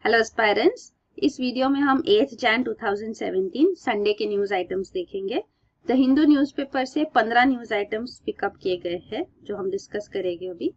Hello aspirants, इस video में हम 8 जैन 2017 संडे के न्यूज आइटम्स देखेंगे। द हिंदू न्यूज़पेपर से 15 न्यूज आइटम्स पिकअप किए गए हैं जो हम डिस्कस करेंगे अभी।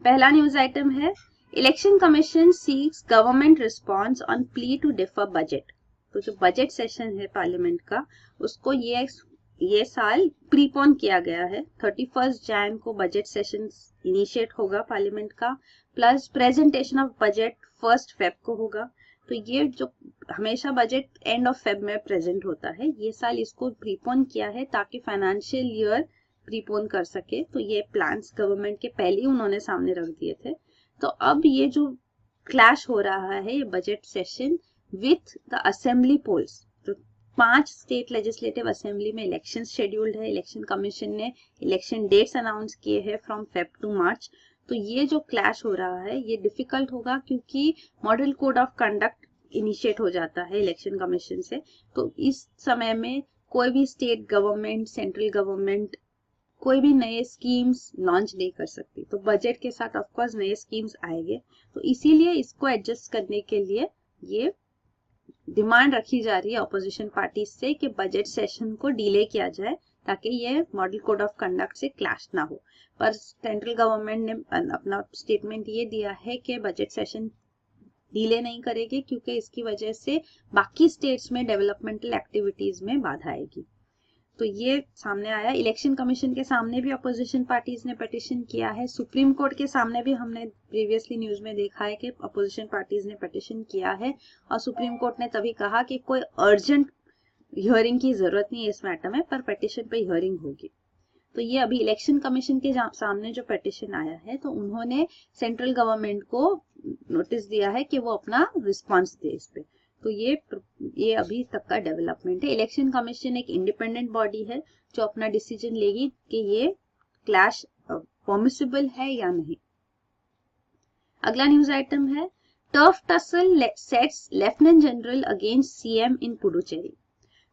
पहला न्यूज आइटम है election commission seeks government response on plea to defer budget. तो जो बजट सेशन है पार्लियामेंट का, उसको ये साल प्रीपोन किया गया है। 31 जैन को बजट सेशन इनिशिएट होगा पार्लियामेंट का, plus presentation of budget 1 Feb को होगा। तो ये जो हमेशा बजट एंड ऑफ फेब में प्रेजेंट होता है, ये साल इसको प्रीपोन किया है ताकि फाइनेंशियल ईयर प्रीपोन कर सके। तो ये प्लान्स गवर्नमेंट के पहले ही उन्होंने सामने रख दिए थे। तो अब ये जो क्लैश हो रहा है ये budget session with the assembly polls, तो 5 स्टेट लेजिस्लेटिव असेंबली में इलेक्शन शेड्यूल्ड है। इलेक्शन कमीशन ने इलेक्शन डेट्स अनाउंस किए हैं फ्रॉम फेब टू मार्च। तो ये जो क्लैश हो रहा है ये डिफिकल्ट होगा क्योंकि model code of conduct initiate हो जाता है इलेक्शन कमीशन से। तो इस समय में कोई भी स्टेट गवर्नमेंट, सेंट्रल गवर्नमेंट कोई भी नए स्कीम्स लॉन्च नहीं कर सकती। तो बजट के साथ ऑफकोर्स नए स्कीम्स आएंगे। तो इसीलिए इसको एडजस्ट करने के लिए ये डिमांड रखी जा रही है ऑपोजिशन पार्टी से कि बजट सेशन को डिले किया जाए ताकि ये मॉडल कोड ऑफ कंडक्ट से क्लैश ना हो। पर सेंट्रल गवर्नमेंट ने अपना स्टेटमेंट ये दिया है कि बजट सेशन डिले नहीं करेगी क्योंकि इसकी वजह से बाकी स्टेट्स में डेवलपमेंटल एक्टिविटीज में बाधा आएगी। तो ये सामने आया। इलेक्शन कमीशन के सामने भी अपोजिशन पार्टीज ने पिटीशन किया है। सुप्रीम कोर्ट के सामने भी हमने प्रीवियसली न्यूज में देखा है कि अपोजिशन पार्टीज ने पिटीशन किया है और सुप्रीम कोर्ट ने तभी कहा कि कोई अर्जेंट हियरिंग की जरूरत नहीं है इस मैटर में, पर पिटीशन पे हियरिंग होगी। तो ये अभी इलेक्शन कमीशन के सामने जो पिटीशन आया है, तो उन्होंने सेंट्रल गवर्नमेंट को नोटिस दिया है कि वो अपना रिस्पॉन्स दे इस पे। तो ये अभी तक का डेवलपमेंट है। इलेक्शन कमीशन एक इंडिपेंडेंट बॉडी है जो अपना डिसीजन लेगी कि ये क्लैश परमिसिबल है या नहीं। अगला न्यूज आइटम है turf tussle sets lieutenant general against CM in Puducherry.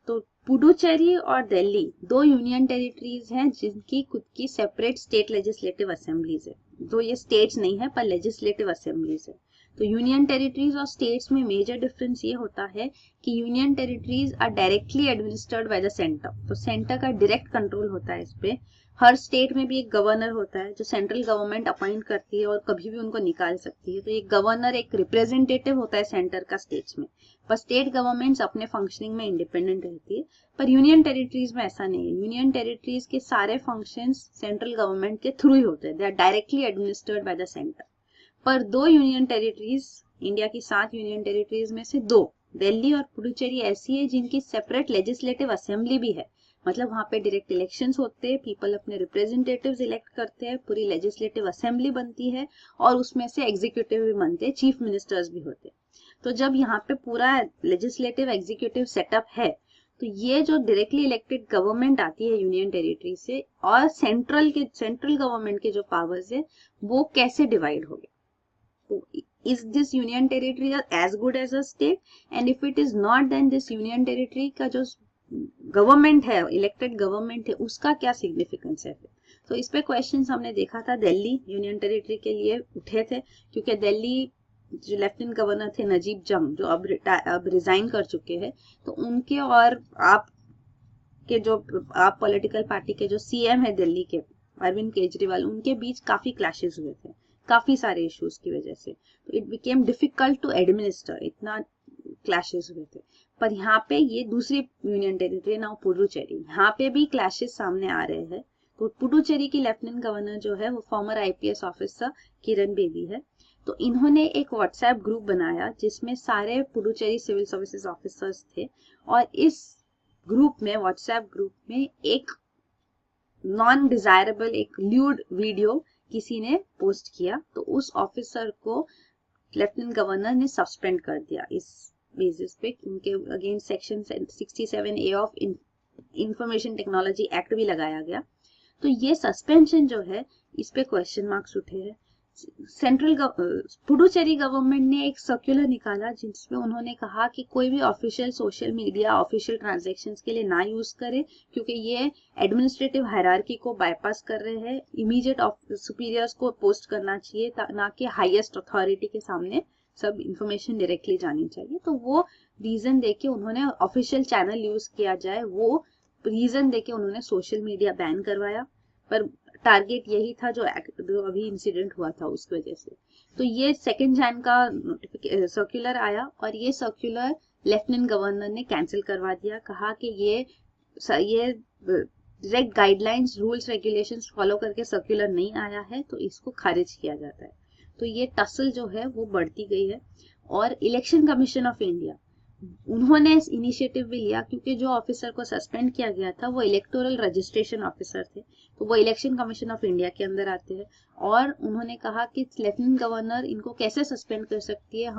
तो पुडुचेरी और दिल्ली दो यूनियन टेरिटरीज हैं जिनकी खुद की सेपरेट स्टेट लेजिस्लेटिव असेंबलीज है। तो ये स्टेट्स नहीं है पर लेजिस्लेटिव असेंबलीज है। तो यूनियन टेरिटरीज और स्टेट्स में मेजर डिफरेंस ये होता है कि union territories are directly administered by the centre. तो सेंटर का डायरेक्ट कंट्रोल होता है इस पे। हर स्टेट में भी एक गवर्नर होता है जो सेंट्रल गवर्नमेंट अपॉइंट करती है और कभी भी उनको निकाल सकती है। तो एक गवर्नर एक रिप्रेजेंटेटिव होता है सेंटर का स्टेट्स में। पर स्टेट गवर्नमेंट्स अपने फंक्शनिंग में इंडिपेंडेंट रहती है। पर यूनियन टेरिटरीज में ऐसा नहीं है। यूनियन टेरिटरीज के सारे फंक्शंस सेंट्रल गवर्नमेंट के थ्रू ही होते हैं। They are directly administered by the centre. पर दो यूनियन टेरिटरीज, इंडिया की 7 यूनियन टेरिटरीज में से 2, दिल्ली और पुडुचेरी ऐसी है जिनकी सेपरेट लेजिस्लेटिव असेंबली भी है। मतलब वहां पे डायरेक्ट इलेक्शंस होते हैं, पीपल अपने रिप्रेजेंटेटिव्स इलेक्ट करते हैं, पूरी लेजिस्लेटिव असेंबली बनती है और उसमें से एग्जीक्यूटिव भी बनते हैं, चीफ मिनिस्टर्स भी होते हैं। तो जब यहाँ पे पूरा लेजिस्लेटिव एग्जीक्यूटिव सेटअप है, तो ये जो डायरेक्टली इलेक्टेड गवर्नमेंट आती है यूनियन टेरिटरी से और सेंट्रल गवर्नमेंट के जो पावर्स है वो कैसे डिवाइड हो गए। Is this union territory as good as a state? And if it is not, then this union territory का जो गवर्नमेंट है, इलेक्टेड गवर्नमेंट है, उसका क्या सिग्निफिकेंस है। तो इस पे क्वेश्चंस हमने देखा था दिल्ली यूनियन टेरिटरी के लिए उठे थे क्योंकि दिल्ली जो लेफ्टिनेंट गवर्नर थे नजीब जंग, जो अब रिजाइन कर चुके हैं, तो उनके और आप पॉलिटिकल पार्टी के जो सीएम है दिल्ली के अरविंद केजरीवाल, उनके बीच काफी क्लैशेस हुए थे काफी सारे इश्यूज की वजह से। तो it became difficult to administer, इतना क्लैशेस हुए थे। पर यहाँ पे ये दूसरी यूनियन टेरिटरी नाउ पुडुचेरी, यहाँ पे भी क्लैशेस सामने आ रहे हैं। तो पुडुचेरी की लेफ्टिनेंट गवर्नर जो है वो farmer IPS officer Kiran Bedi है। तो इन्होंने एक व्हाट्सएप ग्रुप बनाया जिसमें सारे पुडुचेरी सिविल सर्विसेज ऑफिसर्स थे और इस ग्रुप में, व्हाट्सएप ग्रुप में, एक नॉन डिजायरेबल एक ल्यूड वीडियो किसी ने पोस्ट किया। तो उस ऑफिसर को लेफ्टिनेंट गवर्नर ने सस्पेंड कर दिया इस बेसिस पे। उनके against section 67A of information technology act भी लगाया गया। तो ये सस्पेंशन जो है इस पे क्वेश्चन मार्क्स उठे हैं। पुडुचेरी गवर्नमेंट ने एक सर्कुलर निकाला जिसमें उन्होंने कहा कि कोई भी official social media official transactions के लिए ना यूज करे क्योंकि ये एडमिनिस्ट्रेटिव हायरार्की को बाईपास कर रहे हैं। इमीडिएट सुपीरियर्स को पोस्ट करना चाहिए ना कि हाईएस्ट अथॉरिटी के सामने सब इंफॉर्मेशन डायरेक्टली जानी चाहिए। तो वो रीजन देके उन्होंने ऑफिशियल चैनल यूज किया जाए, वो रीजन देके उन्होंने सोशल मीडिया बैन करवाया। पर टारगेट यही था जो अभी इंसिडेंट हुआ था उस वजह से। तो ये 2 जैन का सर्कुलर आया और ये सर्कुलर लेफ्टिनेंट गवर्नर ने कैंसिल करवा दिया। कहा कि ये direct guidelines rules regulations follow करके सर्कुलर नहीं आया है, तो इसको खारिज किया जाता है। तो ये टसल जो है वो बढ़ती गई है। और इलेक्शन कमीशन ऑफ इंडिया उन्होंने इस इनिशिएटिव भी लिया, क्योंकि जो ऑफिसर को सस्पेंड किया गया था वो इलेक्टोरल रजिस्ट्रेशन ऑफिसर थे, तो वो इलेक्शन कमीशन ऑफ इंडिया के अंदर आते हैं। और उन्होंने कहा कि लेफ्टिनेंट गवर्नर इनको कैसे सस्पेंड कर सकती है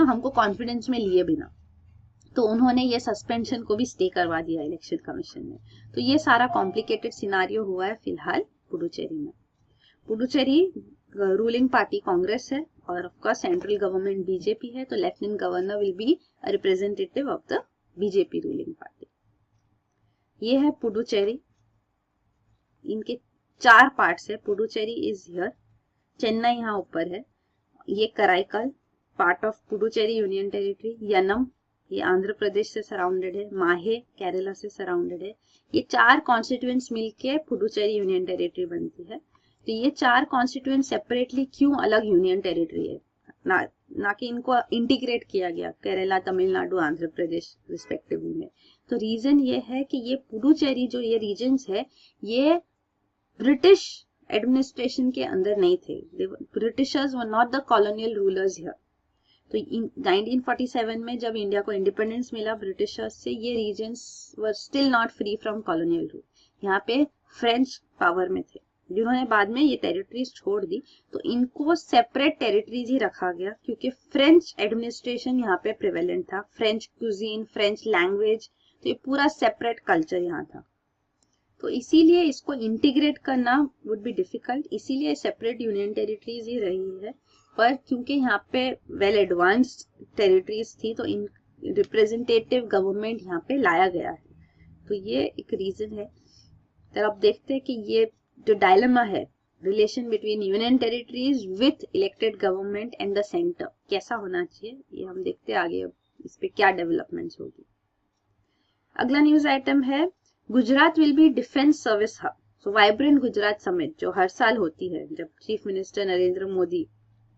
हमको कॉन्फिडेंस में लिए बिना। तो उन्होंने ये सस्पेंशन को भी स्टे करवा दिया इलेक्शन कमीशन ने। तो ये सारा कॉम्प्लिकेटेड सिनारियो हुआ है फिलहाल पुडुचेरी में। पुडुचेरी रूलिंग पार्टी कांग्रेस है और of course central government BJP है, तो lieutenant governor will be a representative of the BJP ruling party. ये है पुडुचेरी, इनके 4 पार्ट्स है। पुडुचेरी इज हियर, चेन्नई यहाँ ऊपर है, ये Karaikal part of Puducherry union territory, Yanam ये आंध्र प्रदेश से सराउंडेड है, माहे केरला से सराउंडेड है। ये 4 कॉन्स्टिट्यूएंट्स मिलके पुडुचेरी यूनियन टेरिटरी बनती है। तो ये 4 कॉन्स्टिट्यूएंट सेपरेटली क्यों अलग यूनियन टेरिटरी है, ना कि इनको इंटीग्रेट किया गया केरला, तमिलनाडु, आंध्र प्रदेश रिस्पेक्टिवली में। तो रीजन ये है कि ये पुडुचेरी जो ये रीजन्स है ये ब्रिटिश एडमिनिस्ट्रेशन के अंदर नहीं थे। Britishers were not the colonial rulers here. तो 1947 में जब इंडिया को इंडिपेंडेंस मिला ब्रिटिशर्स से, ये reasons were still not free from colonial rule. यहाँ पे फ्रेंच पावर में थे, जिन्होंने बाद में ये टेरिटरीज छोड़ दी। तो इनको सेपरेट टेरिटरीज ही रखा गया, क्योंकि फ्रेंच एडमिनिस्ट्रेशन यहाँ पे प्रिवेलेंट था, फ्रेंच क्यूजीन, फ्रेंच लैंग्वेज, तो ये पूरा सेपरेट कल्चर यहाँ था। तो इसीलिए इसको इंटीग्रेट करना वुड बी डिफिकल्ट, इसीलिए सेपरेट यूनियन टेरिटरीज ही रही है। पर क्योंकि यहाँ पे वेल एडवांस्ड टेरिटरीज थी, तो इन रिप्रेजेंटेटिव गवर्नमेंट यहाँ पे लाया गया है। तो ये एक रीजन है। तो अब देखते हैं कि ये जो डायलेमा है relation between union territories with elected government and the centre कैसा होना चाहिए, ये हम देखते हैं आगे इस पे क्या डेवलपमेंट्स होगी। अगला न्यूज आइटम है Gujarat will be defence service hub. So vibrant Gujarat summit जो हर साल होती है, जब chief minister Narendra Modi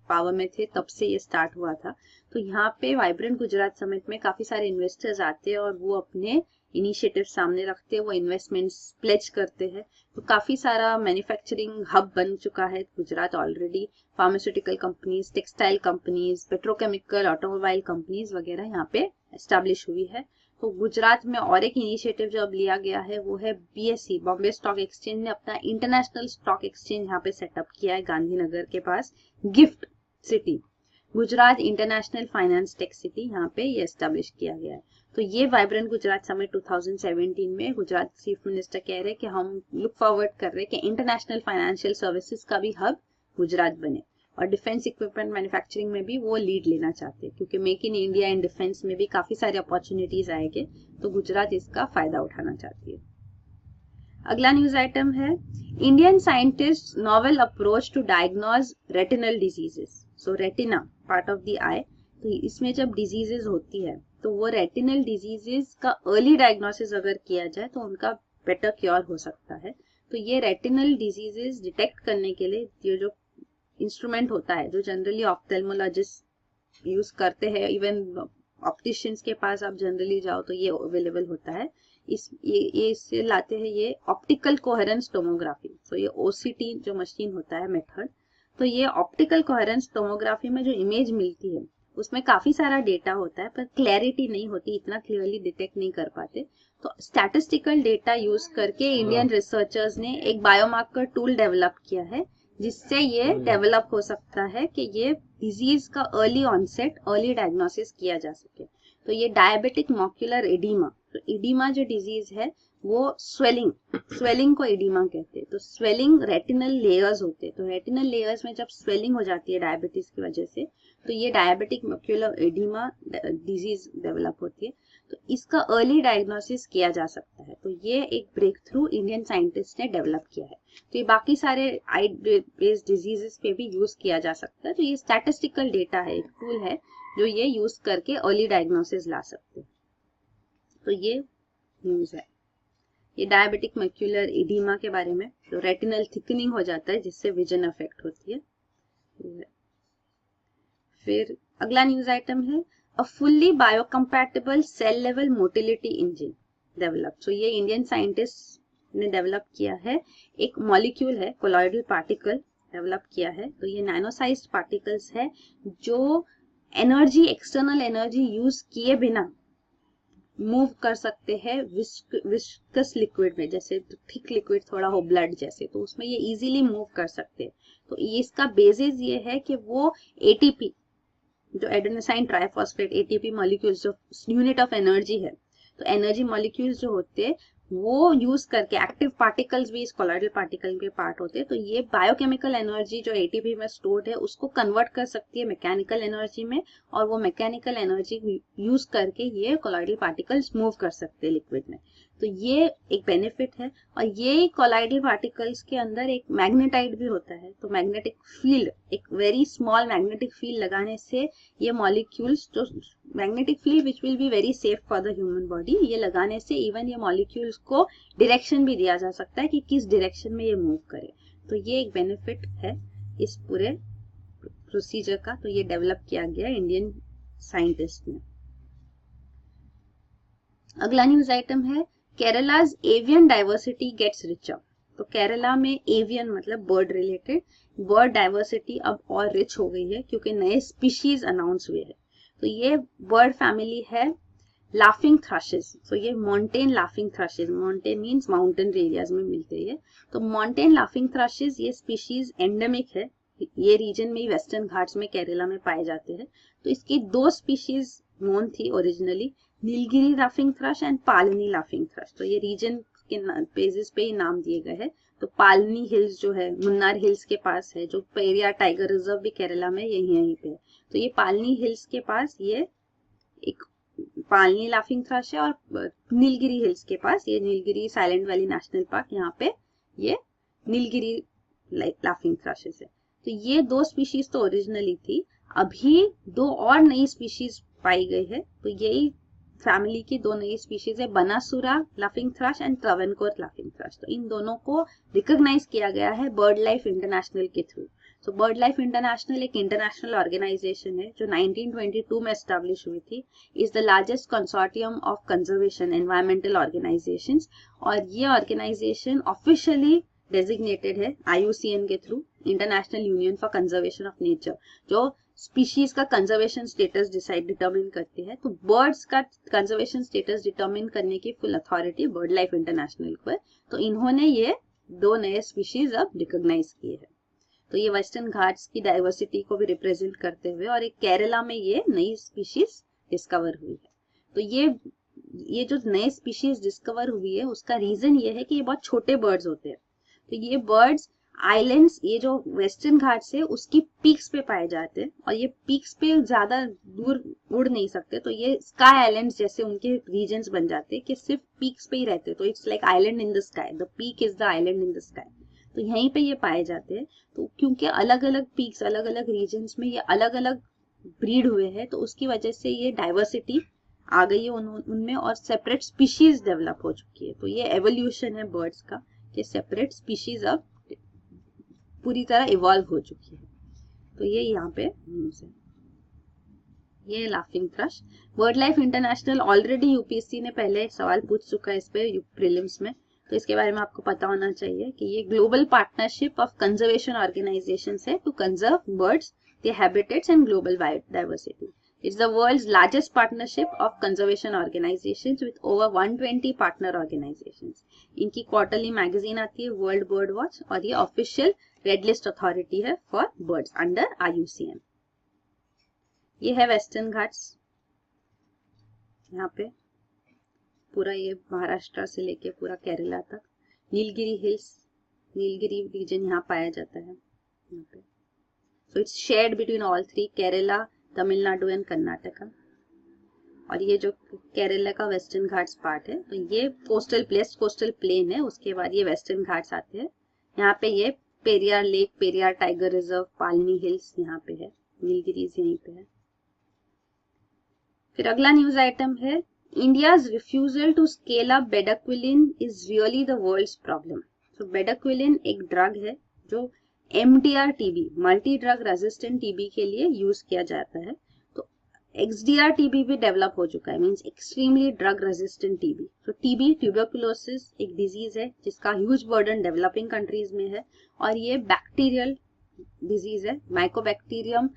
power में थे तब से ये स्टार्ट हुआ था। तो यहाँ पे वाइब्रेंट गुजरात समिट में काफी सारे इन्वेस्टर्स आते हैं और वो अपने इनिशिएटिव सामने रखते हैं, वो इन्वेस्टमेंट्स प्लेज करते हैं। तो काफी सारा मैन्युफैक्चरिंग हब बन चुका है Gujarat already. Pharmaceutical companies, textile companies, petrochemical, automobile companies वगैरह यहाँ पे एस्टेब्लिश हुई है। तो गुजरात में और एक इनिशिएटिव जो अब लिया गया है वो है BSE, बॉम्बे स्टॉक एक्सचेंज ने अपना इंटरनेशनल स्टॉक एक्सचेंज यहाँ पे सेटअप किया है गांधीनगर के पास, gift city Gujarat international finance tech city यहाँ पे ये एस्टेब्लिश किया गया है। तो ये वाइब्रेंट गुजरात समिट 2017 में गुजरात चीफ मिनिस्टर कह रहे हैं कि हम लुक फॉरवर्ड कर रहे हैं कि इंटरनेशनल फाइनेंशियल सर्विसेज का भी हब गुजरात बने, और डिफेंस इक्विपमेंट मैन्युफैक्चरिंग में भी वो लीड लेना चाहते हैं, क्योंकि make in India and defence में भी काफी सारे अपॉर्चुनिटीज आएंगे, तो गुजरात इसका फायदा उठाना चाहती है। अगला न्यूज आइटम है Indian scientist novel approach to diagnose retinal diseases. So retina part of the eye, तो इसमें जब डिजीजेस होती है तो वो रेटिनल डिजीजेस का अर्ली डायग्नोसिस अगर किया जाए तो उनका बेटर क्योर हो सकता है। तो ये रेटिनल डिजीजेस डिटेक्ट करने के लिए ये जो इंस्ट्रूमेंट होता है, जो जनरली ऑप्थेल्मोलॉजिस्ट यूज करते हैं, इवन ऑप्टिशियंस के पास आप जनरली जाओ तो ये अवेलेबल होता है। ये इससे लाते हैं ये ऑप्टिकल कोहेरेंस टोमोग्राफी। सो ये OCT जो मशीन होता है मेथड, तो ये ऑप्टिकल कोहेरेंस टोमोग्राफी में जो इमेज मिलती है उसमें काफी सारा डेटा होता है, पर क्लैरिटी नहीं होती, इतना क्लियरली डिटेक्ट नहीं कर पाते। तो स्टैटिस्टिकल डेटा यूज करके इंडियन रिसर्चर्स ने एक बायोमार्कर टूल डेवलप किया है, जिससे ये डेवलप हो सकता है कि ये डिजीज का अर्ली ऑनसेट, अर्ली डायग्नोसिस किया जा सके। तो ये डायबिटिक मॉक्यूलर एडिमा, तो एडिमा जो डिजीज है वो स्वेलिंग को एडिमा कहते हैं। तो स्वेलिंग रेटिनल लेयर्स होते हैं, तो रेटिनल लेयर्स में जब स्वेलिंग हो जाती है डायबिटीज की वजह से, तो ये diabetic macular oedema disease develop होती है। तो इसका अर्ली डायग्नोसिस किया जा सकता है। तो ये एक ब्रेक थ्रू इंडियन साइंटिस्ट ने डेवलप किया है। तो ये बाकी सारे आई बेस्ड डिजीजेस पे भी यूज किया जा सकता है। तो ये स्टैटिस्टिकल डेटा है, एक टूल है जो ये यूज करके अर्ली डायग्नोसिस ला सकते हैं। तो ये न्यूज है, ये डायबिटिक मैक्यूलर एडिमा के बारे में। तो रेटिनल थिकनिंग हो जाता है जिससे विजन अफेक्ट होती है। फिर अगला न्यूज आइटम है a fully biocompatible cell level motility engine develop. So ये इंडियन साइंटिस्ट ने डेवलप किया है, एक मॉलिक्यूल है, कोलॉइडल पार्टिकल डेवलप किया है। तो ये नैनो साइज्ड पार्टिकल्स है जो एनर्जी, एक्सटर्नल एनर्जी यूज किए बिना मूव कर सकते हैं विस्कस लिक्विड में, जैसे थिक लिक्विड थोड़ा हो ब्लड जैसे, तो उसमें ये इजीली मूव कर सकते हैं। तो इसका बेसिस ये है कि वो एटीपी, जो एडेनोसाइन ट्राइफॉस्फेट एटीपी मॉलिक्यूल्स, जो यूनिट ऑफ एनर्जी है, तो एनर्जी मॉलिक्यूल्स जो होते हैं वो यूज करके, एक्टिव पार्टिकल्स भी इस कोलॉइडल पार्टिकल के पार्ट होते हैं, तो ये बायोकेमिकल एनर्जी जो एटीपी में स्टोर्ड है उसको कन्वर्ट कर सकती है मैकेनिकल एनर्जी में, और वो मैकेनिकल एनर्जी यूज करके ये कोलॉइडल पार्टिकल्स मूव कर सकते हैं लिक्विड में। तो ये एक बेनिफिट है। और ये कोलॉइडल पार्टिकल्स के अंदर एक मैग्नेटाइट भी होता है, तो मैग्नेटिक फील्ड, एक वेरी स्मॉल मैग्नेटिक फील्ड लगाने से ये मॉलिक्यूल्स, जो magnetic field which will be very safe for the human body, ये लगाने से इवन ये मॉलिक्यूल्स को डायरेक्शन भी दिया जा सकता है कि किस डायरेक्शन में ये मूव करे। तो ये एक बेनिफिट है इस पूरे प्रोसीजर का। तो ये डेवलप किया गया इंडियन साइंटिस्ट ने। अगला न्यूज आइटम है Kerala's avian diversity gets richer. तो केरला में एवियन मतलब बर्ड रिलेटेड, बर्ड डाइवर्सिटी अब और रिच हो गई है क्योंकि नए स्पीशीज अनाउंस हुए हैं। तो ये बर्ड फैमिली है लाफिंग थ्रशेस। तो ये mountain laughing thrushes, mountain means mountain areas में मिलते हैं। तो माउंटेन लाफिंग थ्रशेस ये स्पीशीज एंडेमिक है, ये रीजन में ही वेस्टर्न घाट्स में केरला में पाए जाते हैं। तो इसकी दो स्पीशीज नोन थी originally, Nilgiri laughing thrush and Palani laughing thrush. तो ये रीजन के बेसिस पे ही नाम दिए गए हैं। तो पालनी हिल्स जो है मुन्नार हिल्स के पास है, जो पेरियार टाइगर रिजर्व भी केरला में यहीं पे है। तो ये पालनी हिल्स के पास ये एक पालनी लाफिंग थ्रश है, और नीलगिरी हिल्स के पास ये Nilgiri silent valley national park, यहाँ पे ये नीलगिरी लाफिंग थ्रशेस है। तो ये दो स्पीशीज तो ओरिजिनली थी, अभी दो और नई स्पीशीज पाई गई है। तो यही फैमिली की दो नई स्पीशीज है, Banasura laughing thrush and Travancore laughing thrush. तो इन दोनों को रिकॉग्नाइज किया गया है बर्ड लाइफ इंटरनेशनल के थ्रू। तो बर्ड लाइफ इंटरनेशनल एक इंटरनेशनल ऑर्गेनाइजेशन है जो 1922 में एस्टैब्लिश हुई थी। Is the largest consortium of conservation environmental organisations, और ये ऑर्गेनाइजेशन ऑफिशियली डेजिग्नेटेड है IUCN के through, international union for conservation of nature, जो स्पीशीज का कंजर्वेशन स्टेटस डिटरमिन करती है। तो बर्ड्स का कंजर्वेशन स्टेटस डिटरमिन करने की full authority bird life international को है। तो इन्होंने ये दो नए स्पीशीज अब रिकॉग्नाइज किए हैं। तो ये वेस्टर्न घाट्स की डाइवर्सिटी को भी रिप्रेजेंट करते हुए, और एक केरला में ये नई स्पीशीज डिस्कवर हुई है। तो ये जो नए स्पीशीज डिस्कवर हुई है उसका रीजन ये है कि ये बहुत छोटे बर्ड्स होते हैं। तो ये बर्ड्स आइलैंड्स, ये जो वेस्टर्न घाट से उसकी पीक्स पे पाए जाते हैं, और ये पीक्स पे ज्यादा दूर उड़ नहीं सकते। तो ये स्काई आइलैंड्स जैसे उनके रीजन्स बन जाते हैं कि सिर्फ पीक्स पे ही रहते हैं। तो it's like island in the sky, the peak is the island in the sky. तो यहीं पे ये पाए जाते हैं। तो क्योंकि अलग अलग पीक्स, अलग अलग रीजन्स में ये अलग अलग ब्रीड हुए हैं, तो उसकी वजह से ये डाइवर्सिटी आ गई है उनमें, और सेपरेट स्पीशीज डेवलप हो चुकी है। तो ये एवोल्यूशन है बर्ड्स का, कि सेपरेट स्पीशीज अब पूरी तरह इवॉल्व हो चुकी है। तो ये यहाँ पे न्यूज है, ये laughing thrust. Bird life international already UPSC ने पहले सवाल पूछ चुका है इस पे प्रीलिम्स में, तो इसके बारे में आपको पता होना चाहिए कि ये global partnership of conservation organisations है to conserve birds, their habitats and global biodiversity. It's the world's largest partnership of conservation organizations with over 120 partner organizations. इनकी क्वार्टरली मैगजीन आती है वर्ल्ड बर्ड वॉच, और ये ऑफिशियल रेड लिस्ट अथॉरिटी है for birds under IUCN। ये है western Ghats यहाँ पे। पूरा ये महाराष्ट्र से लेके पूरा केरला तक। नीलगिरी हिल्स, नीलगिरी रीजन यहाँ पाया जाता है यहाँ पे। So it's shared between all three, Kerala, Tamil Nadu and Karnataka. और ये जो केरला का वेस्टर्न घाट्स पार्ट है, तो ये कोस्टल प्लेन है, उसके बाद ये वेस्टर्न घाट्स आते हैं। यहाँ पे ये Periyar lake, Periyar tiger reserve, Palani hills यहाँ पे है, नीलगिरीज यहीं पे है। फिर अगला न्यूज आइटम है, India's refusal to scale up bedaquiline is really the world's problem. तो बेडाक्विलिन एक ड्रग है जो MDR TB, multi drug resistant TB के लिए यूज किया जाता है। तो XDR TB भी डेवलप हो चुका है, means extremely drug resistant TB। तो TB ट्यूबरकुलोसिस एक डिजीज है जिसका ह्यूज बर्डन डेवलपिंग कंट्रीज में है, और ये बैक्टीरियल डिजीज है, माइकोबैक्टीरियम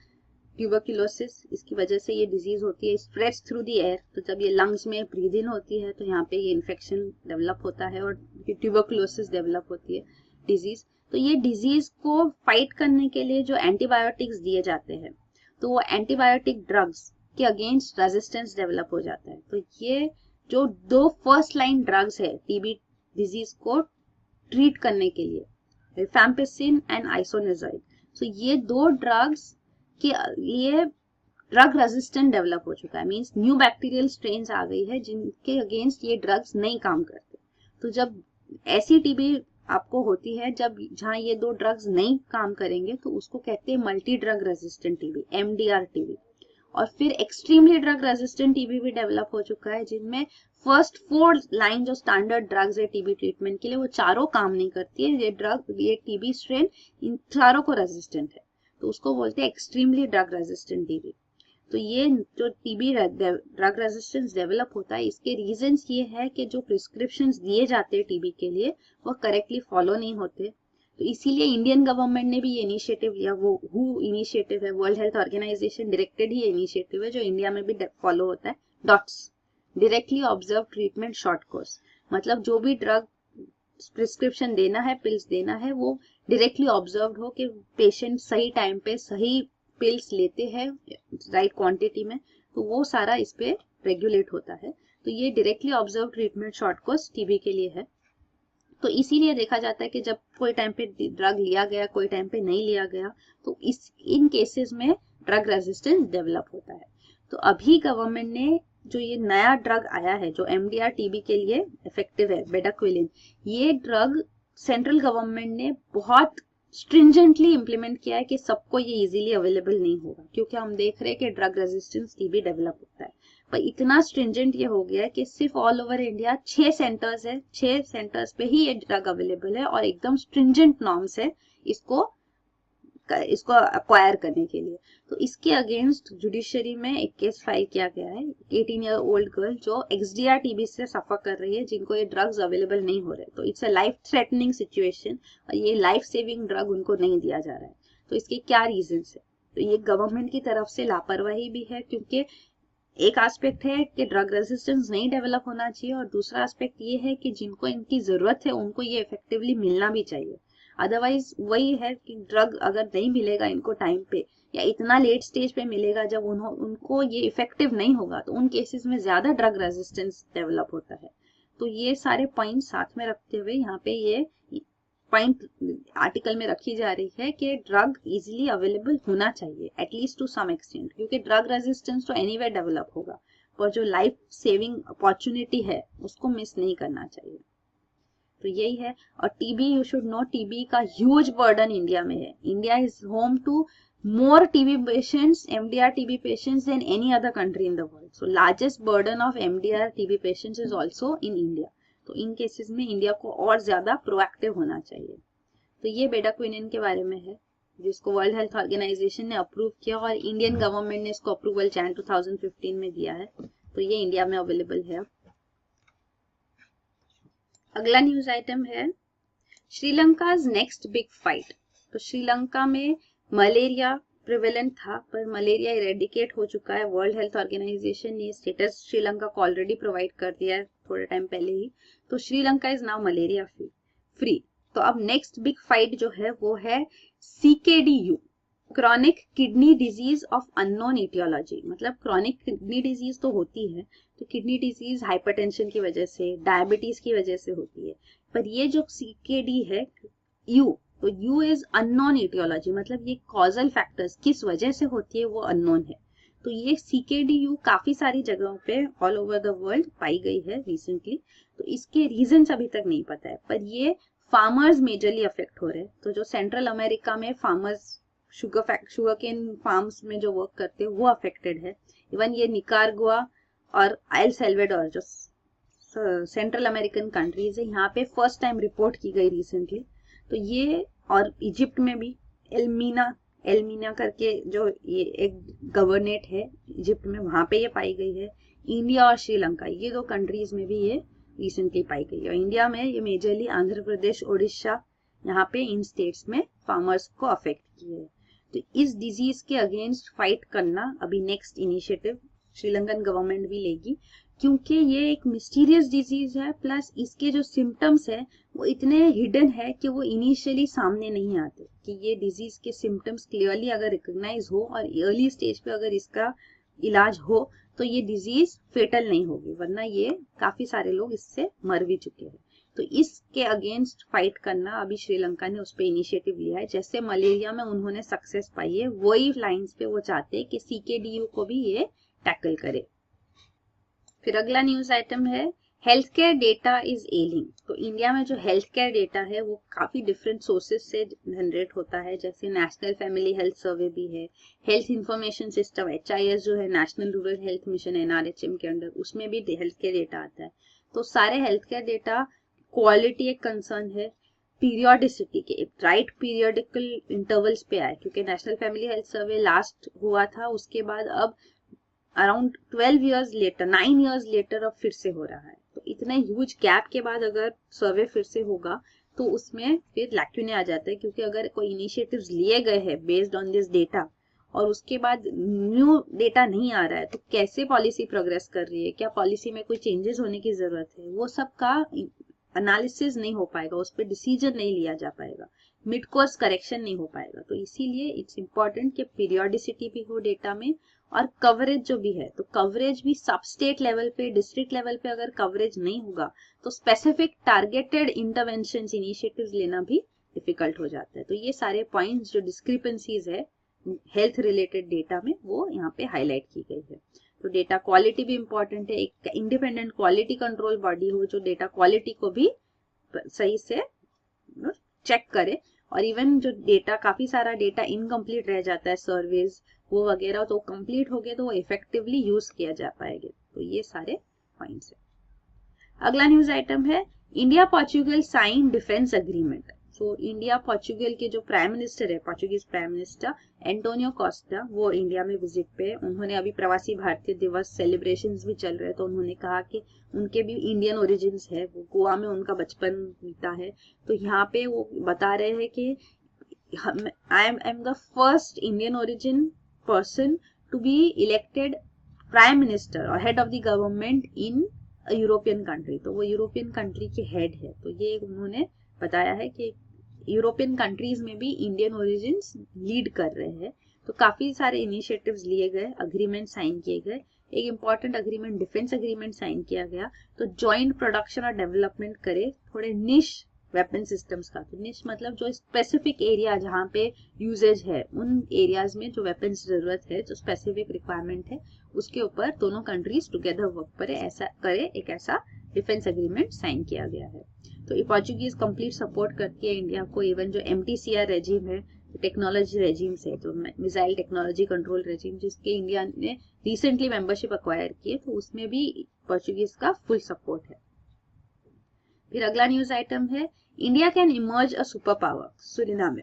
ट्यूबरकुलोसिस। इसकी वजह से ये डिजीज होती है, स्प्रेड्स थ्रू द एयर। तो जब ये लंग्स में ब्रीद इन होती है तो यहाँ पे ये इन्फेक्शन डेवलप होता है और ट्यूबरकुलोसिस डेवलप होती है डिजीज। तो ये डिजीज को फाइट करने के लिए जो एंटीबायोटिक्स दिए जाते हैं, तो वो एंटीबायोटिक ड्रग्स के अगेंस्ट रेजिस्टेंस डेवलप हो जाता है। तो ये जो 2 फर्स्ट लाइन ड्रग्स है TB डिजीज को ट्रीट करने के लिए, रिफैम्पिसिन एंड आइसोनिजाइड, तो ये 2 ड्रग्स कि ये ड्रग रेजिस्टेंट डेवलप हो चुका है, मींस न्यू बैक्टीरियल स्ट्रेन्स आ गई है जिनके अगेंस्ट ये ड्रग्स नहीं काम करते। तो जब ऐसी TB आपको होती है जब जहां ये 2 ड्रग्स नहीं काम करेंगे, तो उसको कहते हैं multi drug resistant TB, MDR TB। और फिर एक्सट्रीमली ड्रग रेजिस्टेंट TB भी डेवलप हो चुका है, जिनमें फर्स्ट 4 लाइन जो स्टैंडर्ड ड्रग्स है TB ट्रीटमेंट के लिए, वो चारों काम नहीं करती है। ये TB स्ट्रेन इन चारों को रेजिस्टेंट है, तो उसको बोलते हैं एक्सट्रीमली ड्रग रेजिस्टेंट TB। तो ये जो TB ड्रग रेजिस्टेंस डेवलप होता है, इसके रीजंस ये है कि जो प्रिस्क्रिप्शंस दिए जाते हैं TB के लिए वो करेक्टली फॉलो नहीं होते। तो इसीलिए इंडियन गवर्नमेंट ने भी ये इनिशिएटिव लिया, वो WHO इनिशिएटिव है, वर्ल्ड हेल्थ ऑर्गेनाइजेशन डायरेक्टेड ही इनिशिएटिव है, जो इंडिया में भी फॉलो होता है। DOTS, directly observe treatment short course, मतलब जो भी ड्रग प्रिस्क्रिप्शन देना है, पिल्स देना है, वो डायरेक्टली ऑब्जर्व हो कि पेशेंट सही टाइम पे सही पिल्स लेते हैं राइट क्वांटिटी में, तो वो सारा इस पे रेगुलेट होता है। तो ये directly observe treatment short course TB के लिए है। तो इसीलिए देखा जाता है कि जब कोई टाइम पे ड्रग लिया गया, कोई टाइम पे नहीं लिया गया, तो इन केसेस में ड्रग रेजिस्टेंस डेवलप होता है। तो अभी गवर्नमेंट ने जो ये नया ड्रग आया है जो MDR TB के लिए इफेक्टिव है, बेडाक्विलिन, ये ड्रग सेंट्रल गवर्नमेंट ने बहुत स्ट्रिंजेंटली इम्प्लीमेंट किया है कि सबको ये इजीली अवेलेबल नहीं होगा, क्योंकि हम देख रहे हैं कि ड्रग रेजिस्टेंस TB डेवलप होता है। पर इतना स्ट्रिंजेंट ये हो गया है कि सिर्फ ऑल ओवर इंडिया 6 सेंटर्स है, 6 सेंटर्स पे ही ये ड्रग अवेलेबल है, और एकदम स्ट्रिंजेंट नॉर्म्स है इसको अक्वायर करने के लिए। तो इसके अगेंस्ट जुडिशरी में एक केस फाइल किया गया है, 18 ईयर ओल्ड गर्ल जो XDR TB से सफर कर रही है, जिनको ये ड्रग्स अवेलेबल नहीं हो रहे। तो it's a life threatening situation, और ये लाइफ सेविंग ड्रग उनको नहीं दिया जा रहा है। तो इसके क्या रीजंस है? तो ये गवर्नमेंट की तरफ से लापरवाही भी है, क्योंकि एक एस्पेक्ट है कि ड्रग रेजिस्टेंस नहीं डेवलप होना चाहिए, और दूसरा एस्पेक्ट ये है कि जिनको इनकी जरूरत है उनको ये इफेक्टिवली मिलना भी चाहिए। अदरवाइज वही है कि ड्रग अगर नहीं मिलेगा इनको टाइम पे, या इतना लेट स्टेज पे मिलेगा जब उनको ये इफेक्टिव नहीं होगा, तो उन केसेस में ज्यादा ड्रग रेजिस्टेंस डेवलप होता है। तो ये सारे पॉइंट साथ में रखते हुए यहाँ पे ये पॉइंट आर्टिकल में रखी जा रही है कि ड्रग इजीली अवेलेबल होना चाहिए एटलीस्ट टू सम एक्सटेंट, क्योंकि ड्रग रेजिस्टेंस तो एनीवेयर डेवलप होगा, पर जो लाइफ सेविंग अपॉर्चुनिटी है उसको मिस नहीं करना चाहिए। तो यही है। और TB, you should know, TB का ह्यूज बर्डन इंडिया में है। India is home to more TB patients, MDR TB patients than any other country in the world. So largest burden of MDR TB patients is also in India. तो इन cases में India को और ज्यादा proactive होना चाहिए। तो ये bedaquiline के बारे में है, जिसको वर्ल्ड हेल्थ ऑर्गेनाइजेशन ने अप्रूव किया, और इंडियन गवर्नमेंट ने इसको अप्रूवल Jan 2015 में दिया है। तो ये इंडिया में अवेलेबल है। अगला न्यूज आइटम है श्रीलंका's नेक्स्ट बिग फाइट। तो श्रीलंका में मलेरिया प्रिवेलेंट था, पर मलेरिया इरेडिकेट हो चुका है। वर्ल्ड हेल्थ ऑर्गेनाइजेशन ने स्टेटस श्रीलंका को ऑलरेडी प्रोवाइड कर दिया है थोड़े टाइम पहले ही। तो Sri Lanka is now malaria free. तो अब नेक्स्ट बिग फाइट जो है वो है CKD-U, chronic kidney disease of unknown etiology, मतलब क्रॉनिक किडनी डिजीज तो होती है, तो किडनी डिजीज हाइपरटेंशन की वजह से, डायबिटीज की वजह से होती है, पर ये जो सीकेडी है यू, तो यू इज अननोन इटियोलॉजी, मतलब ये कॉजल फैक्टर्स किस वजह से होती है वो अननोन है। तो ये सीकेडी यू काफी सारी जगहों पे ऑल ओवर द वर्ल्ड पाई गई है रिसेंटली, तो इसके रीजंस अभी तक नहीं पता है, पर ये फार्मर्स मेजरली अफेक्ट हो रहे हैं। तो जो सेंट्रल अमेरिका में फार्मर्स शुगर केन फार्म्स में जो वर्क करते हैं वो अफेक्टेड है। इवन ये निकारागुआ और एल सल्वाडोर जो सेंट्रल अमेरिकन कंट्रीज है, यहाँ पे फर्स्ट टाइम रिपोर्ट की गई रिसेंटली। तो ये, और इजिप्ट में भी एलमीना करके जो ये एक गवर्नेट है इजिप्ट में, वहां पे ये पाई गई है। इंडिया और श्रीलंका, ये दो कंट्रीज में भी ये रिसेंटली पाई गई है। और इंडिया में ये मेजरली आंध्र प्रदेश, उड़ीसा, यहाँ पे इन स्टेट्स में फार्मर्स को अफेक्ट किए है। तो इस डिजीज के अगेंस्ट फाइट करना अभी नेक्स्ट इनिशिएटिव श्रीलंकन गवर्नमेंट भी लेगी, क्योंकि ये एक मिस्टीरियस डिजीज है, प्लस इसके जो सिम्टम्स है वो इतने हिडन है कि वो इनिशियली सामने नहीं आते। कि ये डिजीज के सिम्टम्स क्लियरली अगर रिकॉग्नाइज हो और अर्ली स्टेज पे अगर इसका इलाज हो तो ये डिजीज फेटल नहीं होगी, वरना ये काफी सारे लोग इससे मर भी चुके हैं। तो इसके अगेंस्ट फाइट करना अभी श्रीलंका ने उस पर इनिशिएटिव लिया है। जैसे मलेरिया में उन्होंने सक्सेस पाई है, वही लाइंस पे वो चाहते हैं कि सीकेडीयू को भी ये टैकल करे। फिर अगला न्यूज आइटम है हेल्थ केयर डेटा इज एलिंग। तो इंडिया में जो हेल्थ केयर डेटा है वो काफी डिफरेंट सोर्सेज से जनरेट होता है, जैसे नेशनल फैमिली हेल्थ सर्वे भी है, हेल्थ इंफॉर्मेशन सिस्टम HIS जो है national rural health mission NRHM के अंडर, उसमें भी हेल्थ केयर डेटा आता है। तो सारे हेल्थ केयर डेटा क्वालिटी एक कंसर्न है, पीरियोडिसिटी के राइट पीरियोडिकल इंटरवल्स पे आए, क्योंकि national family health survey last हुआ था, उसके बाद अब around 12 years later, 9 years later अब फिर से हो रहा है। तो इतने ह्यूज गैप के बाद अगर सर्वे फिर से होगा तो उसमें फिर लैक्यूने आ जाता है, क्योंकि अगर कोई इनिशिएटिव्स लिए गए हैं बेस्ड ऑन दिस डेटा और उसके बाद न्यू डेटा नहीं आ रहा है, तो कैसे पॉलिसी प्रोग्रेस कर रही है, क्या पॉलिसी में कोई चेंजेस होने की जरूरत है, वो सब का एनालिसिस नहीं हो पाएगा, उस पर डिसीजन नहीं लिया जा पाएगा, मिड कोर्स करेक्शन नहीं हो पाएगा। तो इसीलिए इट्स इम्पोर्टेंट कि पीरियोडिसिटी भी हो डेटा में, और कवरेज जो भी है, तो कवरेज भी सब स्टेट लेवल पे, डिस्ट्रिक्ट लेवल पे अगर कवरेज नहीं होगा तो स्पेसिफिक टारगेटेड इंटरवेंशंस इनिशिएटिव्स लेना भी डिफिकल्ट हो जाता है। तो ये सारे पॉइंट्स जो डिस्क्रिपेंसीज है हेल्थ रिलेटेड डेटा में वो यहाँ पे हाईलाइट की गई है। तो डेटा क्वालिटी भी इंपॉर्टेंट है, एक इंडिपेंडेंट क्वालिटी कंट्रोल बॉडी हो जो डेटा क्वालिटी को भी सही से चेक करे, और इवन जो डेटा, काफी सारा डेटा इनकम्प्लीट रह जाता है सर्वेज वो वगैरह, तो कंप्लीट हो गए तो वो इफेक्टिवली यूज किया जा पाएगा। तो ये सारे पॉइंट्स है। अगला न्यूज आइटम है India Portugal sign defence agreement. So India Portugal के जो प्राइम मिनिस्टर है, Portuguese prime minister Antonio Costa, वो इंडिया में विजिट पे है। उन्होंने अभी प्रवासी भारतीय दिवस सेलिब्रेशंस भी चल रहे हैं, तो उन्होंने कहा कि उनके भी इंडियन ओरिजिन्स है, वो गोवा में उनका बचपन बीता है। तो यहाँ पे वो बता रहे हैं कि I am the first Indian origin person to be elected prime minister और head of the government in European country. तो वो यूरोपियन कंट्री के हेड है। तो ये उन्होंने बताया है कि यूरोपियन कंट्रीज में भी इंडियन ओरिजिन्स लीड कर रहे हैं। तो काफी सारे इनिशिएटिव्स लिए गए, अग्रीमेंट साइन किए गए। एक important agreement, defence agreement sign किया गया। तो जॉइंट प्रोडक्शन और डेवलपमेंट करे थोड़े निश वेपन सिस्टम्स का। तो निश मतलब जो स्पेसिफिक एरिया जहाँ पे यूजेज है, उन एरियाज में जो वेपन्स जरूरत है, जो स्पेसिफिक रिक्वायरमेंट है, उसके ऊपर दोनों कंट्रीज टुगेदर वर्क करे, ऐसा करे, एक ऐसा डिफेंस एग्रीमेंट साइन किया गया है। तो ये पोर्चुगीज कंप्लीट सपोर्ट करती है इंडिया को। इवन जो MTCR रेजिम है, टेक्नोलॉजी रेजिम्स है, तो मिसाइल टेक्नोलॉजी कंट्रोल रेजिम, जिसके इंडिया ने रिसेंटली मेंबरशिप अक्वायर की है, तो उसमें भी पोर्चुगीज का फुल सपोर्ट है। फिर अगला न्यूज आइटम है India can emerge a super power, Suriname.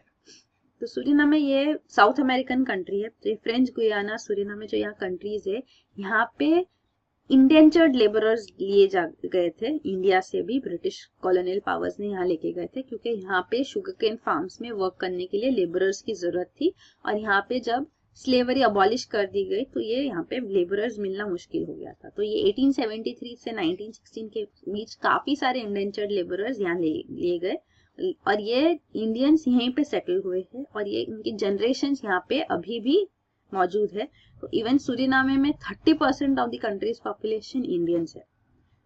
तो सुरिनामे ये साउथ अमेरिकन कंट्री है। तो ये फ्रेंच गुयाना, सुरिनामे जो यहाँ कंट्रीज है, यहाँ पे इंडेंचर्ड लेबरर्स लिए जा गए थे इंडिया से भी, ब्रिटिश कॉलोनियल पावर्स ने यहाँ लेके गए थे, क्योंकि यहाँ पे शुगर केन फार्म्स में वर्क करने के लिए लेबरर्स की जरूरत थी। और यहाँ पे जब स्लेवरी अबॉलिश कर दी गई तो ये यहाँ पे लेबरर्स मिलना मुश्किल हो गया था। तो ये 1873 से 1916 के बीच काफी सारे इंडेंचर्ड लेबरर्स यहाँ लिए गए, और ये इंडियंस यहीं पे सेटल हुए हैं और ये इनकी जनरेशन यहाँ पे अभी भी मौजूद है। तो इवन सूरीनामे में 30% of the countries population Indians है,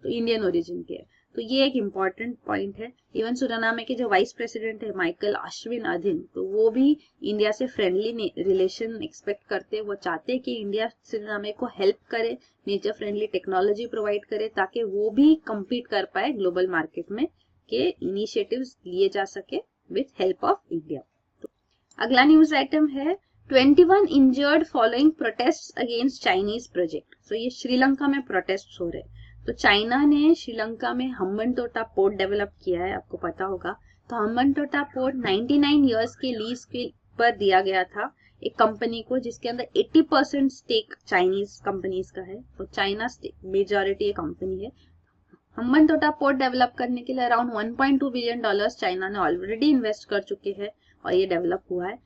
तो इंडियन ओरिजिन के है। तो ये एक इम्पॉर्टेंट पॉइंट है। इवन सूरीनामे के जो वाइस प्रेसिडेंट है माइकल अश्विन अधीन, तो वो भी इंडिया से फ्रेंडली रिलेशन एक्सपेक्ट करते हैं। वो चाहते हैं कि इंडिया सूरीनामे को हेल्प करे, नेचर फ्रेंडली टेक्नोलॉजी प्रोवाइड करे, ताकि वो भी कम्पीट कर पाए ग्लोबल मार्केट में, के इनिशिएटिव्स लिए जा सके विथ हेल्प ऑफ इंडिया। तो अगला न्यूज आइटम है 21 injured following protests against Chinese project. तो ये श्रीलंका में प्रोटेस्ट हो रहे हैं। तो चाइना ने श्रीलंका में हम्बनटोटा पोर्ट डेवलप किया है, आपको पता होगा। तो हम्बनटोटा पोर्ट 99 इयर्स के लीज के पर दिया गया था एक कंपनी को, जिसके अंदर 80% स्टेक चाइनीज कंपनीज का है। तो चाइना मेजॉरिटी कंपनी है। हम्बनटोटा पोर्ट डेवलप करने के लिए अराउंड $1.2 बिलियन चाइना ने ऑलरेडी इन्वेस्ट कर चुके हैं और ये डेवलप हुआ है।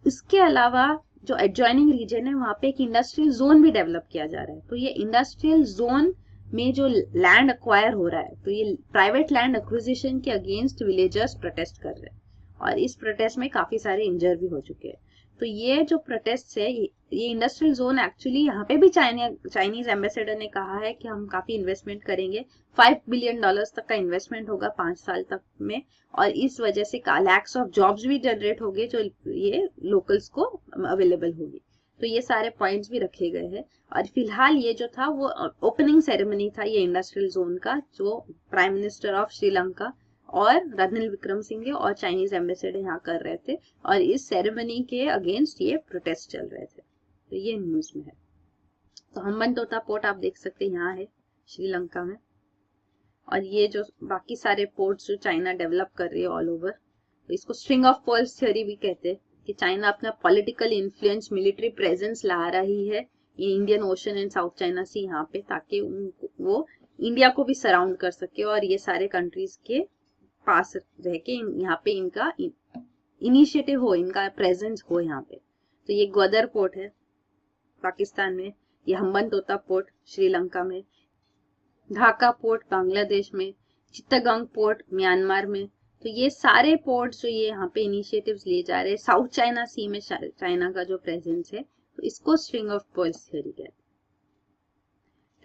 इसके अलावा जो एडजॉइनिंग रीजन है वहां पे एक इंडस्ट्रियल जोन भी डेवलप किया जा रहा है। तो ये इंडस्ट्रियल जोन में जो लैंड एक्वायर हो रहा है, तो ये प्राइवेट लैंड एक्विजिशन के अगेंस्ट विलेजर्स प्रोटेस्ट कर रहे हैं और इस प्रोटेस्ट में काफी सारे इंजर भी हो चुके हैं। तो ये जो प्रोटेस्ट है, ये इंडस्ट्रियल जोन एक्चुअली यहाँ पे भी चाइनीज एम्बेसडर ने कहा है कि हम काफी इन्वेस्टमेंट करेंगे, $5 बिलियन तक का इन्वेस्टमेंट होगा 5 साल तक में, और इस वजह से लैक्स ऑफ जॉब्स भी जनरेट होंगे जो ये लोकल्स को अवेलेबल होगी। तो ये सारे पॉइंट्स भी रखे गए हैं। और फिलहाल ये जो था वो ओपनिंग सेरेमनी था ये इंडस्ट्रियल जोन का, जो प्राइम मिनिस्टर ऑफ श्रीलंका और रणनील विक्रमसिंघे और चाइनीज एम्बेसडर यहाँ कर रहे थे और इस सेरेमनी के अगेंस्ट ये प्रोटेस्ट चल रहे थे। तो ये न्यूज में है। तो हम्बनटोटा पोर्ट आप देख सकते हैं यहाँ है श्रीलंका में, और ये जो बाकी सारे पोर्ट्स जो चाइना डेवलप कर रही है ऑल ओवर, तो इसको स्ट्रिंग ऑफ पर्ल्स थ्योरी भी कहते हैं कि चाइना अपना पॉलिटिकल इन्फ्लुएंस, मिलिट्री प्रेजेंस ला रही है Indian Ocean and South China Sea यहाँ पे, ताकि वो इंडिया को भी सराउंड कर सके और ये सारे कंट्रीज के पास रह के यहाँ पे इनका इनिशिएटिव हो, इनका प्रेजेंस हो यहाँ पे। तो ये ग्वादर पोर्ट है पाकिस्तान में, ये हम्बनटोटा पोर्ट श्रीलंका में, ढाका पोर्ट बांग्लादेश में, चित्तगांग पोर्ट म्यांमार में। तो ये सारे पोर्ट्स जो ये यहाँ पे इनिशिएटिव्स लिए जा रहे हैं, साउथ चाइना सी में चाइना का जो प्रेजेंस है, तो इसको स्ट्रिंग ऑफ पर्ल्स थ्योरी कहते हैं।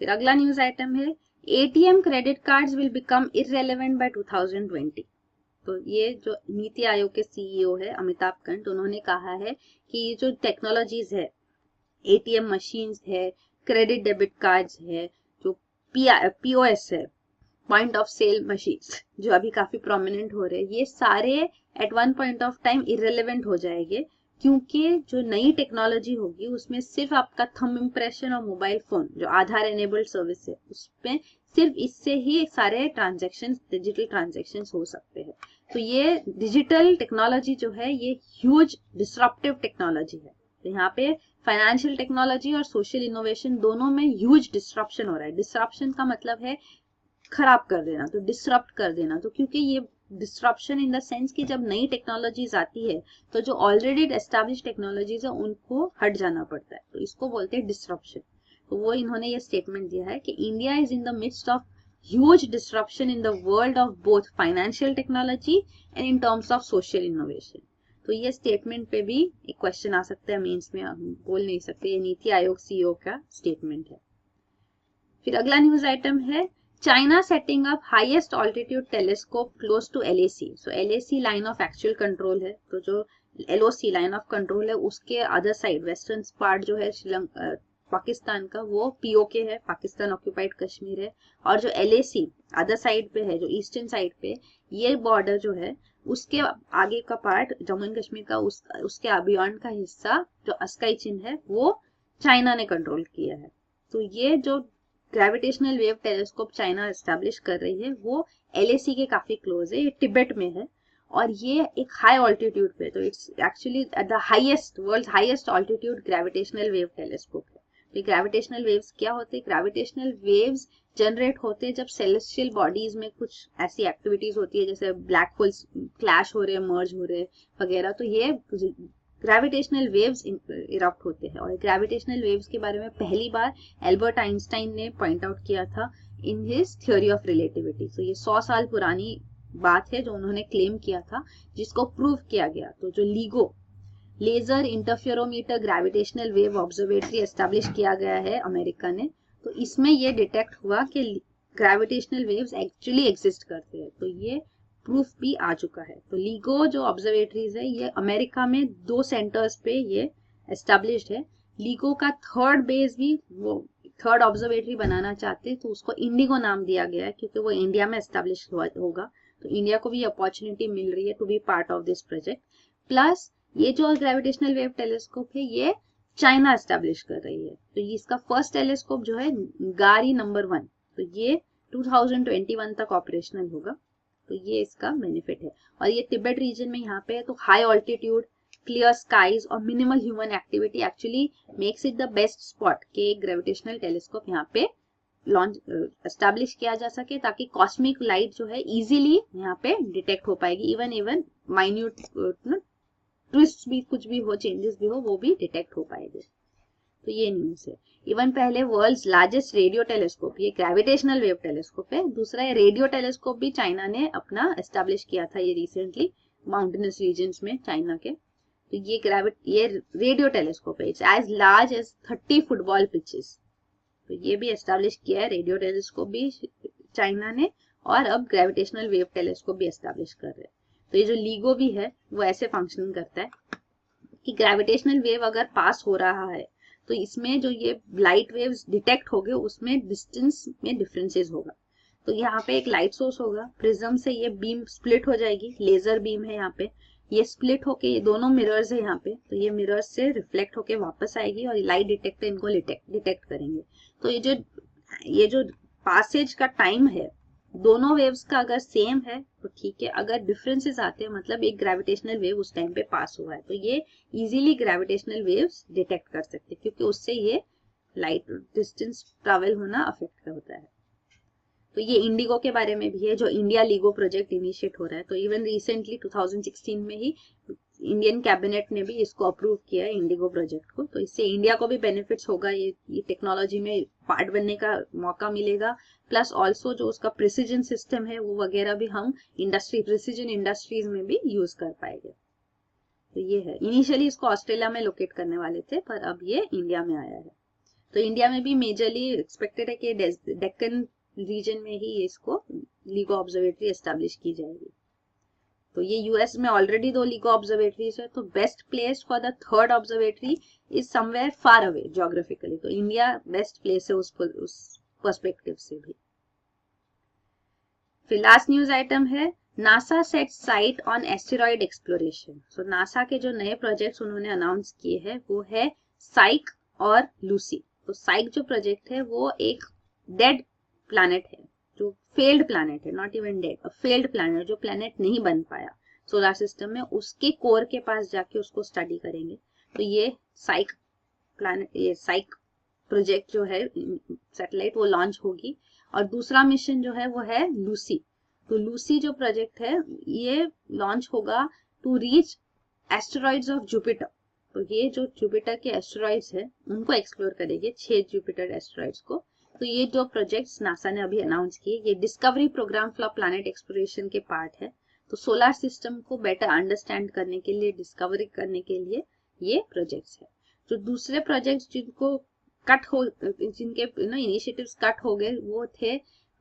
फिर अगला न्यूज आइटम है ATM credit cards will become irrelevant by 2020। तो ये जो नीति आयोग के CEO है अमिताभ कांत, उन्होंने कहा है कि ये जो टेक्नोलॉजीज है, ATM मशीन्स है, क्रेडिट डेबिट कार्ड्स है, जो POS है, पॉइंट ऑफ सेल मशीन्स, जो अभी काफी प्रोमिनेंट हो रहे हैं, ये सारे at one point of time irrelevant हो जाएंगे, क्योंकि जो नई टेक्नोलॉजी होगी उसमें सिर्फ आपका थंब इम्प्रेशन और मोबाइल फोन जो आधार एनेबल्ड सर्विस है, उसमें सिर्फ इससे ही सारे ट्रांजैक्शन, डिजिटल ट्रांजैक्शन हो सकते हैं। तो ये डिजिटल टेक्नोलॉजी जो है ये ह्यूज डिसरप्टिव टेक्नोलॉजी है। तो यहाँ पे फाइनेंशियल टेक्नोलॉजी और सोशल इनोवेशन दोनों में ह्यूज डिसरप्शन हो रहा है। डिसरप्शन का मतलब है खराब कर देना, तो डिसरप्ट कर देना। तो क्योंकि ये डिसरप्शन इन द सेंस कि जब नई टेक्नोलॉजीज आती है तो जो ऑलरेडी एस्टैब्लिश टेक्नोलॉजीज है उनको हट जाना पड़ता है, तो इसको बोलते हैं डिसरप्शन। तो वो इन्होंने ये स्टेटमेंट दिया है कि India is in the midst of huge disruption in the world of both financial technology and in terms of social innovation. तो ये स्टेटमेंट पे भी एक क्वेश्चन आ सकता है मेंस में, हम बोल नहीं सकते, ये नीति आयोग CEO का स्टेटमेंट है। फिर अगला न्यूज आइटम है China setting up highest altitude telescope close to LAC। So LAC line of actual control है, तो जो LOC line of control है उसके अदर साइड वेस्टर्न पार्ट जो है पाकिस्तान का, वो POK है, पाकिस्तान ऑक्यूपाइड कश्मीर है, और जो LAC अदर साइड पे है, जो ईस्टर्न साइड पे, ये बॉर्डर जो है उसके आगे का पार्ट जम्मू एंड कश्मीर का, उसके बियॉन्ड का हिस्सा जो अस्काई चिन्ह है वो चाइना ने कंट्रोल किया है। तो ये जो gravitational wave telescope China establish कर रही है वो LAC के काफी क्लोज है, ये तिब्बत में है और ये एक हाई ऑल्टीट्यूड पे, तो it's actually the highest, world highest altitude gravitational wave telescope है। तो ग्रेविटेशनल वेव्स क्या होते हैं? ग्रेविटेशनल वेव्स जनरेट होते हैं जब सेलेस्टियल बॉडीज में कुछ ऐसी एक्टिविटीज होती है जैसे ब्लैक होल्स क्लैश हो रहे हैं, मर्ज हो रहे हैं वगैरह, तो ये ग्रेविटेशनल वेव्स इरप्ट होते हैं। और ग्रेविटेशनल वेव्स के बारे में पहली बार एल्बर्ट आइंस्टाइन ने पॉइंट आउट किया था in his theory of relativity. तो ये 100 साल पुरानी बात है जो उन्होंने क्लेम किया था, जिसको प्रूव किया गया। तो जो LIGO laser interferometer gravitational wave observatory establish किया गया है अमेरिका ने, तो इसमें ये डिटेक्ट हुआ कि ग्रेविटेशनल वेव्स एक्चुअली एग्जिस्ट करते हैं। तो ये प्रूफ भी आ चुका है। तो LIGO जो ऑब्जर्वेटरीज है ये अमेरिका में 2 सेंटर्स पे ये एस्टेब्लिश्ड है। LIGO का थर्ड बेस भी वो थर्ड ऑब्जर्वेटरी बनाना चाहते हैं, तो उसको इंडिगो नाम दिया गया है क्योंकि वो इंडिया में एस्टेब्लिश होगा। तो इंडिया को भी अपॉर्चुनिटी मिल रही है to be part of this project. Plus ये जो ग्रेविटेशनल वेव टेलीस्कोप है ये चाइना एस्टेब्लिश कर रही है। तो ये इसका फर्स्ट टेलीस्कोप जो है गारी नंबर 1, तो ये 2021 तक ऑपरेशनल होगा। तो ये इसका बेनिफिट है। और ये तिब्बत रीजन में यहाँ पे है, तो हाई ऑल्टीट्यूड, क्लियर स्काईज और minimal human activity actually makes it the best spot के ग्रेविटेशनल टेलीस्कोप यहाँ पे लॉन्च एस्टेब्लिश किया जा सके, ताकि कॉस्मिक लाइट जो है इजीली यहाँ पे डिटेक्ट हो पाएगी। इवन माइन्यूट ट्विस्ट भी, कुछ भी हो, चेंजेस भी हो, वो भी डिटेक्ट हो पाएंगे। तो ये न्यूज है। इवन पहले वर्ल्ड्स लार्जेस्ट रेडियो टेलीस्कोप, ये ग्रेविटेशनल वेव टेलीस्कोप है। दूसरा है रेडियो टेलीस्कोप भी चाइना ने अपना एस्टेब्लिश किया था ये रिसेंटली माउंटेनस रीजन्स में चाइना के। तो ये रेडियो टेलीस्कोप है। It's as large as 30 football pitches. तो ये भी एस्टेब्लिश किया है रेडियो टेलीस्कोप भी चाइना ने, और अब ग्रेविटेशनल वेव टेलीस्कोप भी एस्टेब्लिश कर रहे हैं। तो ये जो LIGO भी है वो ऐसे फंक्शन करता है कि ग्रेविटेशनल वेव अगर पास हो रहा है तो इसमें जो ये लाइट वेव्स डिटेक्ट होंगे उसमें डिस्टेंस में डिफरेंसेस होगा। तो यहाँ पे एक लाइट सोर्स होगा, प्रिज्म से ये बीम स्प्लिट हो जाएगी, लेजर बीम है यहाँ पे, ये स्प्लिट होके ये दोनों मिरर्स है यहाँ पे, तो ये मिरर्स से रिफ्लेक्ट होके वापस आएगी और लाइट डिटेक्टर इनको डिटेक्ट करेंगे। तो ये जो पासेज का टाइम है दोनों वेव्स का अगर सेम है तो ठीक है, अगर डिफरेंसेस आते हैं मतलब एक ग्रेविटेशनल वेव उस टाइम पे पास हुआ है, तो ये इजीली ग्रेविटेशनल वेव्स डिटेक्ट कर सकते हैं क्योंकि उससे ये लाइट डिस्टेंस ट्रैवल होना अफेक्ट होता है। तो ये इंडिगो के बारे में भी है, जो इंडिया LIGO प्रोजेक्ट इनिशिएट हो रहा है। तो इवन रिसेंटली 2016 में ही इंडियन कैबिनेट ने भी इसको अप्रूव किया है इंडिगो प्रोजेक्ट को। तो इससे इंडिया को भी बेनिफिट्स होगा, ये टेक्नोलॉजी में पार्ट बनने का मौका मिलेगा। प्लस ऑल्सो जो उसका प्रिसीजन सिस्टम है वो वगैरह भी हम प्रिसीजन इंडस्ट्रीज में भी यूज कर पाएंगे। तो ये है, इनिशियली इसको ऑस्ट्रेलिया में लोकेट करने वाले थे पर अब ये इंडिया में आया है। तो इंडिया में भी मेजरली एक्सपेक्टेड है कि डेक्कन रीजन में ही इसको LIGO ऑब्जर्वेटरी एस्टेब्लिश की जाएगी। तो ये यूएस में ऑलरेडी 2 LIGO ऑब्जर्वेटरीज है, तो best place for the third observatory is somewhere far away geographically. तो इंडिया बेस्ट प्लेस है उस पर्सपेक्टिव से भी। फिर लास्ट न्यूज आइटम है, NASA set site on asteroid exploration. So NASA के जो नए प्रोजेक्ट्स उन्होंने अनाउंस किए हैं वो है साइक और लूसी। तो साइक जो प्रोजेक्ट है वो एक डेड प्लैनेट है, जो फेल्ड प्लैनेट है, not even dead, failed planet, जो प्लैनेट नहीं बन पाया सोलर सिस्टम में, उसके कोर के पास जाके उसको स्टडी करेंगे। तो ये साइक प्रोजेक्ट जो है सैटेलाइट वो लॉन्च होगी। और दूसरा मिशन जो है वो है लूसी। तो लूसी जो प्रोजेक्ट है ये लॉन्च होगा to reach asteroids of Jupiter. तो ये जो जुपिटर के एस्टेरॉइड्स है उनको एक्सप्लोर करेंगे, 6 जुपिटर एस्टेरॉइड्स को। तो ये जो प्रोजेक्ट्स नासा ने अभी अनाउंस किए ये discovery program for planet exploration के पार्ट है। तो सोलर सिस्टम को बेटर अंडरस्टैंड करने के लिए, डिस्कवरी करने के लिए ये प्रोजेक्ट्स है। जो दूसरे प्रोजेक्ट्स जिनके इनिशिएटिव्स कट हो गए वो थे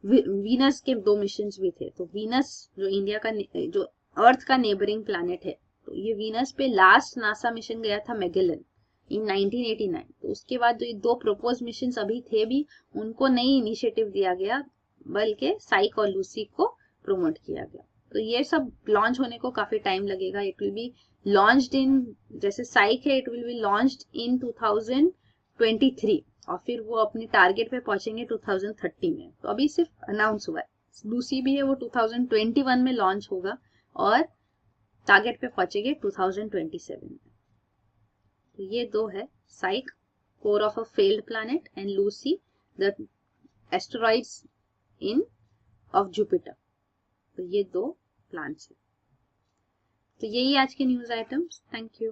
वीनस के 2 मिशंस भी थे। तो वीनस जो इंडिया का जो अर्थ का नेबरिंग प्लैनेट है, तो ये वीनस पे लास्ट नासा मिशन गया था मैगेलन इन 1989। तो उसके बाद जो ये 2 प्रपोज मिशंस अभी थे भी उनको नई इनिशिएटिव दिया गया, बल्कि साइक और लूसी को प्रमोट किया गया। तो ये सब लॉन्च होने को काफी टाइम लगेगा। It will be launched in, जैसे साइक है it will be launched in 2023 और फिर वो अपने टारगेट पे पहुंचेंगे 2030 में। तो अभी सिर्फ अनाउंस हुआ है। लूसी भी है वो 2021 में लॉन्च होगा और टारगेट पे पहुंचेंगे 2027 में। तो ये 2 है, Psyche core of a failed planet and Lucy the asteroids in of Jupiter. तो ये 2 प्लान्स है। तो यही आज के न्यूज आइटम्स। Thank you.